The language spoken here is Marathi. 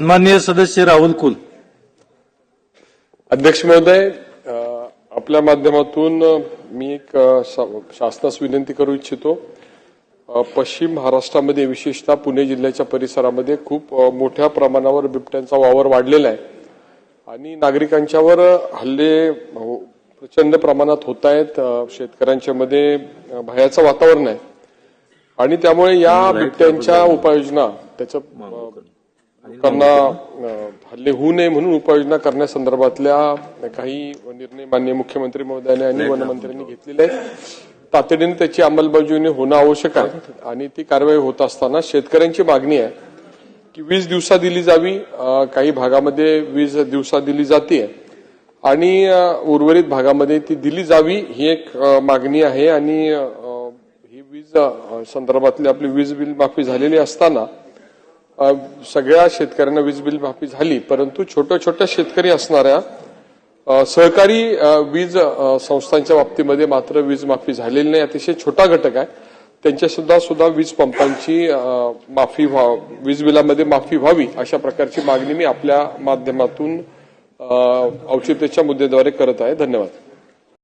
माननीय सदस्य राहुल कुल. अध्यक्ष महोदय, आपल्या माध्यमातून मी एक शासनास विनंती करू इच्छितो. पश्चिम महाराष्ट्रामध्ये विशेषतः पुणे जिल्ह्याच्या परिसरामध्ये खूप मोठ्या प्रमाणावर बिबट्यांचा वावर वाढलेला आहे आणि नागरिकांच्यावर हल्ले प्रचंड प्रमाणात होत आहेत. शेतकऱ्यांच्या मध्ये भयाचं वातावरण आहे आणि त्यामुळे या बिबट्यांच्या उपाययोजना त्याच्या लोकांना हल्ले होऊ नये म्हणून उपाययोजना करण्यासंदर्भातल्या काही निर्णय माननीय मुख्यमंत्री महोदयाने आणि वनमंत्र्यांनी घेतलेले आहेत. तातडीने त्याची अंमलबजावणी होणं आवश्यक आहे आणि ती कारवाई होत असताना शेतकऱ्यांची मागणी आहे की वीज दिवसा दिली जावी. काही भागामध्ये वीज दिवसा दिली जाते आणि उर्वरित भागामध्ये ती दिली जावी ही एक मागणी आहे. आणि ही वीज संदर्भातली आपली वीज बिल माफी झालेली असताना सगळ्या शेतकऱ्यांना वीज बिल माफी झाली, परंतु छोट्या छोट्या शेतकरी असणाऱ्या सहकारी वीज संस्थांच्या बाबतीमध्ये मात्र वीज माफी झालेली नाही. अतिशय छोटा घटक आहे. त्यांच्या सुद्धा वीज पंपांची माफी वीज बिलामध्ये माफी व्हावी अशा प्रकारची मागणी मी आपल्या माध्यमातून औचित्याच्या मुद्द्याद्वारे करत आहे. धन्यवाद.